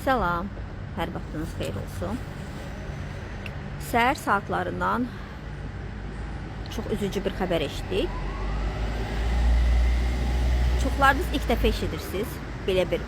Salam, hər vaxtınız xeyir olsun. Səhər saatlarından çox üzücü bir xəbər eşitdik. Çoxlarınız ilk dəfə eşidirsiniz. Belə bir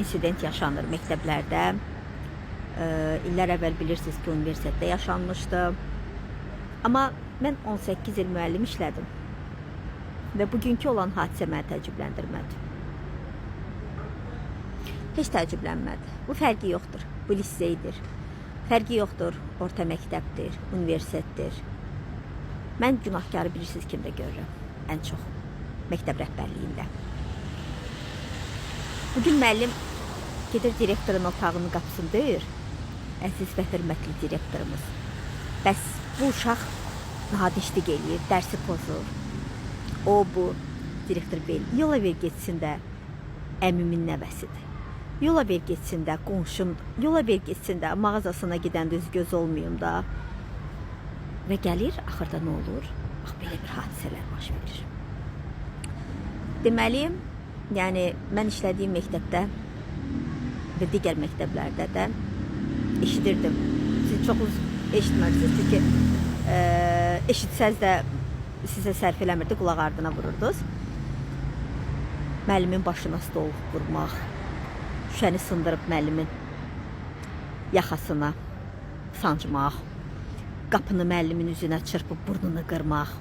insident yaşanır məktəblərdə. İllər əvvəl bilirsiniz ki, universitetdə yaşanmışdı. Amma mən 18 il müəllim işlədim. Və bugünkü olan hadisə məni təəccübləndirmədi. Heç təəccüblənmədi. Bu fərqi yoxdur. Bu liseydir. Fərqi yoxdur. Orta məktəbdir, universitetdir. Mən günahkarı bilirsiniz kimdə görürəm. Ən çox məktəb rəhbərliyində. Bugün müəllim gedir direktorun otağının qapısını döyür. Əziz və hörmətli direktorumuz. Bəs bu uşaq nadişlik eləyir, dərsi pozur. O, bu direktor bey, yola ver getsin də əmimin nəvəsidir. Yola ver getsin də qonşum, yola ver getsin də mağazasına gedəndə üz göz olmayım da. Və gəlir, axırda nə olur? Bax, belə bir hadisələr baş verir. Deməli, yəni mən işlədiyim məktəbdə və digər məktəblərdə də eşidirdim. Siz çox eşitməlisiniz, çünki eşitsəz də sizə sərf eləmirdi, qulaq ardına vururdunuz. Müəllimin başına stol vurmaq, şüşəni sındırıb müəllimin yaxasına sancmaq, qapını müəllimin üzünə çırpıb burnunu qırmaq.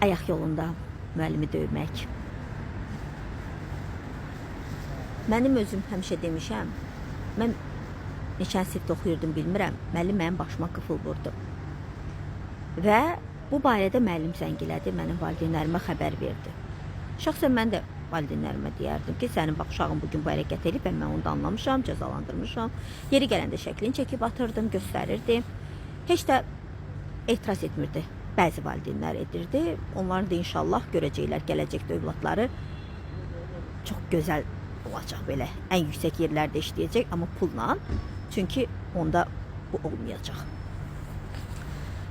Ayaq yolunda müəllimi döymək. Mənim özüm həmişə demişəm, mən neçən sinifdə oxuyurdum bilmirəm, müəllim mənim başıma qıfıl vurdu. Və bu barədə müəllim zəngilədi, mənim valideynlərimə xəbər verdi. Şəxsən mən də valideynlərimə deyərdim ki, sənin bax uşağın bugün bu hərəkət edib, mən onu da anlamışam, cəzalandırmışam. Yeri gələndə şəklini çəkib atırdım, göstərirdim. Heç də etiraz etmirdi. Bəzi valideynlər edirdi. Onların da inşallah görəcəklər gələcəkdə övladları çox gözəl olacaq belə. Ən yüksək yerlərdə işləyəcək, amma pulla. Çünki onda bu olmayacaq.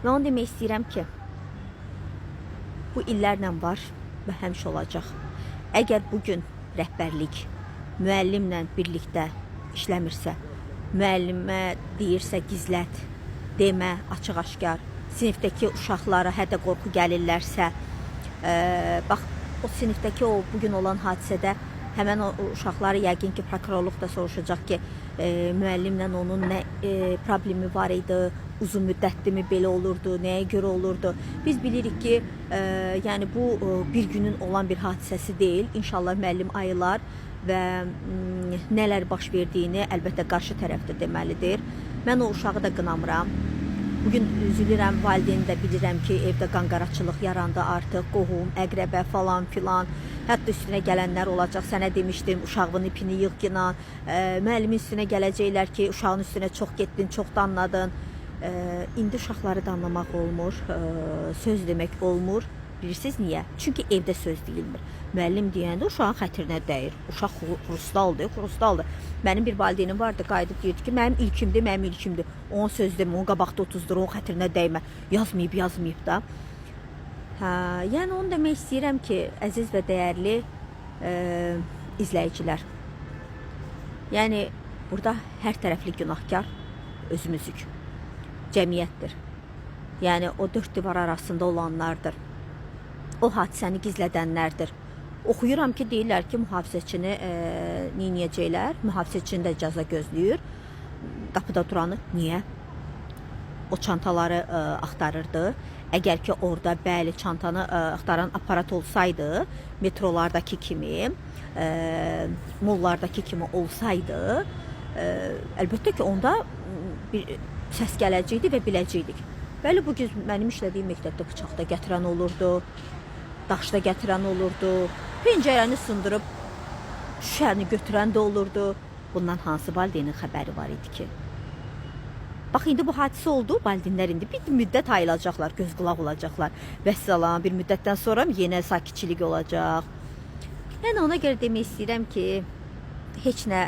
Və onu demək istəyirəm ki, bu illərlə var və həmişə olacaq. Əgər bugün rəhbərlik müəllimlə birlikdə işləmirsə, müəllimə deyirsə gizlət, demə, açıq-aşkar, sinifdəki uşaqlara hətta qorxu gəlirlərsə, bax, o sinifdəki o bugün olan hadisədə həmən o uşaqları yəqin ki, prokurorluq da soruşacaq ki, müəllimlə onun nə problemi var idi, uzun müddətli belə olurdu, nəyə görə olurdu. Biz bilirik ki, yəni bu bir günün olan bir hadisəsi deyil. İnşallah müəllim ayılar və nələr baş verdiyini əlbəttə qarşı tərəfdə deməlidir. Mən o uşağı da qınamıram. Bugün üzülürəm, valideyni də bilirəm ki, evdə qanqaraçılıq yarandı artıq, qohum, əqrəbə falan filan. Hətta üstünə gələnlər olacaq, sənə demişdim, uşağın ipini yığqına, müəllimin üstünə gələcəklər ki, uşağın üstünə çox getdin, çox danladın. İndi uşaqları danlamaq olmur, söz demək olmur. Bilirsiniz niyə? Çünki evdə söz deyilmir. Müəllim deyəndə uşağın xətrinə dəyir. Uşaq xurustaldır. Mənim bir valideynim vardı, qayıdıb deyirdi ki, mənim ilkimdir. Onun söz demə, onun qabaqda 30-dur, onun xətrinə dəymə. Yazmayıb da. Yəni onu demək istəyirəm ki, əziz və dəyərli izləyicilər. Yəni burada hər tərəfli günahkar özümüzük. Cəmiyyətdir. Yəni o dörd divar arasında olanlardır. O hadisəni gizlədənlərdir. Oxuyuram ki, deyirlər ki, mühafizəçini neyniyəcəklər? Mühafizəçini də cəza gözləyir. Qapıda duranı. Niyə? O çantaları axtarırdı. Əgər ki, orada bəli çantanı axtaran aparat olsaydı, metrolardakı kimi, mollardakı kimi olsaydı, əlbəttə ki, onda bir səs gələcəkdi və biləcəkdik. Bəli, bugün mənim işlədiyim məktəbdə bıçaqda gətirən olurdu, daşda gətirən olurdu, pencərəni sındırıb şüşəni götürən də olurdu. Bundan hansı valideynin xəbəri var idi ki? Bax, indi bu hadisə oldu, valideynlər indi bir müddət ayılacaqlar, göz qulaq olacaqlar. Vəssalam, bir müddətdən sonra yenə sakitçilik olacaq. Yəni ona görə demək istəyirəm ki, heç nə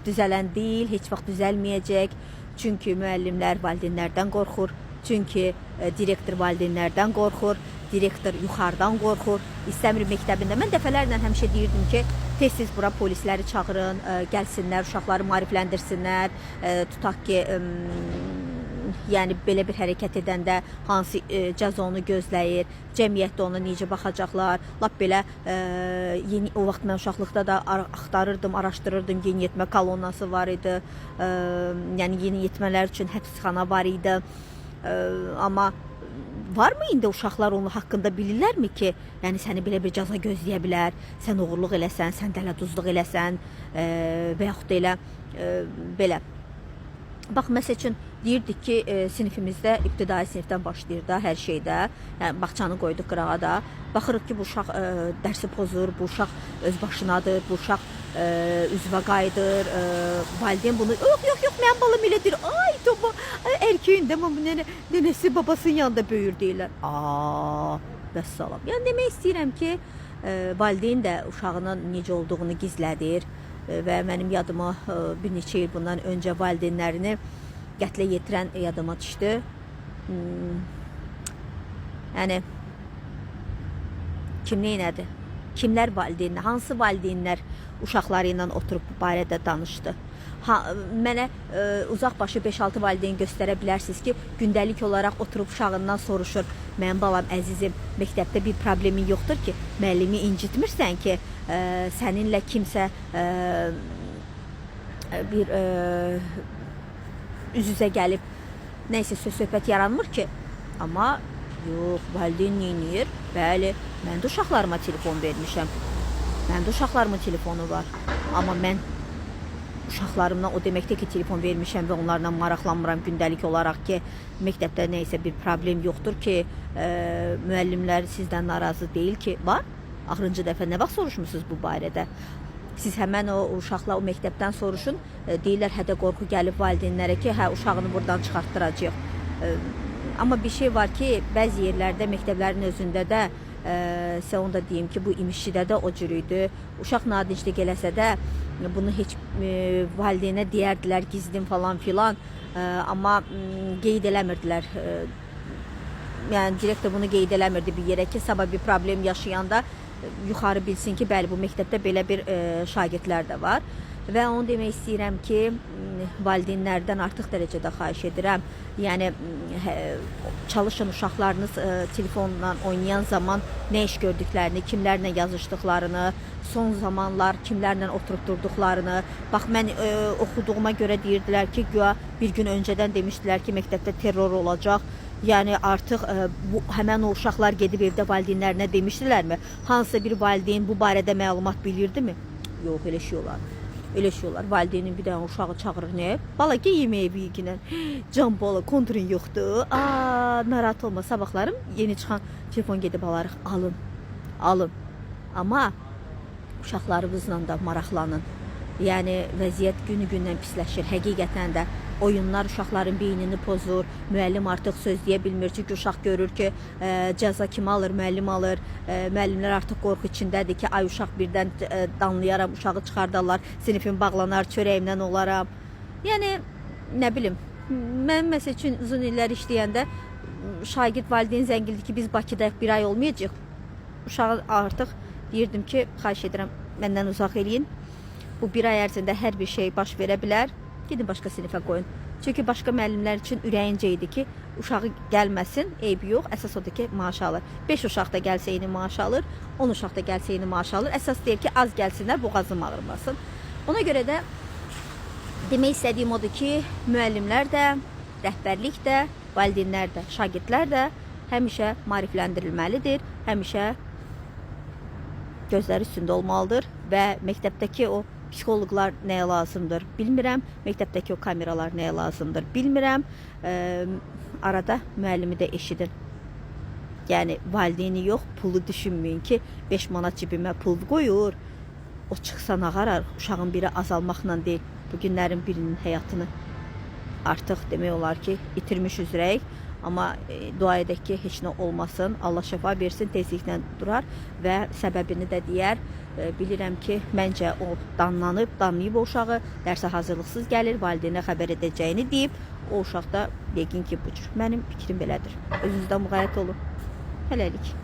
düzələn deyil, heç vaxt düzəlməyəcək. Çünki müəllimlər valideynlərdən qorxur. Çünki direktor valideynlərdən qorxur. direktor yuxarıdan qorxur, istəmir məktəbində. Mən dəfələrlə həmişə deyirdim ki, tez-tez bura polisləri çağırın, gəlsinlər, uşaqları maarifləndirsinlər, tutaq ki, yəni belə bir hərəkət edəndə hansı cəza onu gözləyir, cəmiyyətdə ona necə baxacaqlar. Lap belə yeni o vaxt mən uşaqlıqda da axtarırdım, araşdırırdım. Yeniyetmə kolonnası var idi. Yəni yeniyetmələr üçün həbsxana var idi. Amma varmı indi uşaqlar onun haqqında bilirlərmi ki, yəni səni belə bir cəza gözləyə bilər, sən oğurluq eləsən, sən dələduzluq eləsən və yaxud da elə belə. Bax, məsəl üçün deyirdik ki, sinifimizdə ibtidai sinifdən başlayır da hər şeydə. Yəni bağçanı qoyduq qırağa da. Baxırıq ki, bu uşaq dərsi pozur, bu uşaq öz başınadır, bu uşaq üzvə qayıdır. Valideyn bunu, yox, mənim balam elədir. Ay, topa, erkeğin də nənəsi babasının yanında böyür deyirlər. Vəssalam. Yəni demək istəyirəm ki, valideyn də uşağının necə olduğunu gizlədir. Və mənim yadıma bir neçə il bundan öncə valideynlərini qətlə yetirən yadıma düşdü. Yəni kim neynədi? Kimlər valideynlər? Hansı valideynlər uşaqları ilə oturub bu barədə danışdı? Mənə uzaq başı 5-6 valideyn göstərə bilərsiniz ki, gündəlik olaraq oturub uşağından soruşur. Mənim balam əzizim, məktəbdə bir problemin yoxdur ki, müəllimi incitmirsən ki, səninlə kimsə bir üz-üzə gəlib nəysə söhbət yaranmır ki. Amma yox, valideyn neynir? Bəli, mən də uşaqlarıma telefon vermişəm. Mənim də uşaqlarımın telefonu var. Amma mən uşaqlarımdan o deməkdir ki, telefon vermişəm və onlarla maraqlanmıram gündəlik olaraq ki, məktəbdə nəysə bir problem yoxdur ki, müəllimlər sizdən narazı deyil ki, var. Axırıncı dəfə nə vaxt soruşmusunuz bu barədə? Siz həmən o uşaqla o məktəbdən soruşun, deyirlər hədə qorxu gəlib valideynlərə ki, hə, uşağını buradan çıxartdıracaq. Amma bir şey var ki, bəzi yerlərdə, məktəblərin özündə də, sizə onu da deyim ki, bu imişçidə də o cür idi. Uşaq nadinclik eləsə də, bunu heç valideynə deyərdilər, gizlin falan filan, amma qeyd eləmirdilər. Yəni direktor bunu qeyd eləmirdi bir yerə ki, sabah bir problem yaşayanda yuxarı bilsin ki, bəli, bu məktəbdə belə bir şagirdlər də var. Və onu demək istəyirəm ki, valideynlərdən artıq dərəcədə xahiş edirəm. Yəni çalışın uşaqlarınız telefonla oynayan zaman nə iş gördüklərini, kimlərlə yazışdıqlarını, son zamanlar kimlərlə oturub durduqlarını. Bax, mən oxuduğuma görə deyirdilər ki, güya bir gün öncədən demişdilər ki, məktəbdə terror olacaq. Yəni artıq həmən o uşaqlar gedib evdə valideynlərinə demişdilərmi? Hansısa bir valideyn bu barədə məlumat bilirdimi? Yox, elə şey olar. Elə şey olar. Valideynin bir dənə uşağı çağırır, nə? Bala, gəl yeməyə birginə. Can bala, konturun yoxdur. Narahat olma, sabahlarım yeni çıxan telefon gedib alarıq. Alın. Amma uşaqlarınızla da maraqlanın. Yəni vəziyyət günü-gündən pisləşir. Həqiqətən də oyunlar uşaqların beynini pozur. Müəllim artıq söz deyə bilmir. Çünki uşaq görür ki, cəza kimi alır, müəllim alır. Müəllimlər artıq qorxu içindədir ki, ay uşaq birdən danlayaram, uşağı çıxardarlar, sinifim bağlanar, çörəyimdən olaram. Yəni nə bilim, mən məsəl üçün uzun illər işləyəndə şagird valideyn zəngildi ki, biz Bakıda bir ay olmayacaq. Uşağı artıq deyirdim ki, xahiş edirəm, məndən uzaq eləyin. Bu bir ay ərzində hər bir şey baş verə bilər. Gidin başqa sinifə qoyun. Çünki başqa müəllimlər üçün ürəyincə idi ki, uşağı gəlməsin, eybi yox. Əsas odur ki, maaş alır. 5 uşaq da gəlsə eyni maaş alır, 10 uşaq da gəlsə eyni maaş alır. Əsas deyir ki, az gəlsinlər, boğazım ağrımasın. Ona görə də demək istədiyim odur ki, müəllimlər də, rəhbərlik də, valideynlər də, şagirdlər də həmişə maarifləndirilməlidir, həmişə gözləri üstündə olmalıdır və məktəbdəki o psixoloqlar nəyə lazımdır bilmirəm, məktəbdəki o kameralar nəyə lazımdır bilmirəm. Arada müəllimi də eşidin. Yəni valideyni yox, pulu düşünməyin ki, 5 manat cibimə pul qoyur, o çıxsa nağarar, uşağın biri azalmaqla deyil, bu günlərin birinin həyatını artıq demək olar ki, itirmiş üzrəyik. Amma dua edək ki, heç nə olmasın, Allah şəfa versin, tezliklə durar və səbəbini də deyər. Bilirəm ki, məncə o danlayıb o uşağı, dərsə hazırlıqsız gəlir, valideynə xəbər edəcəyini deyib, o uşaq da yəqin ki, bu cür. Mənim fikrim belədir. Özünüzdən müğayət olun. Hələlik.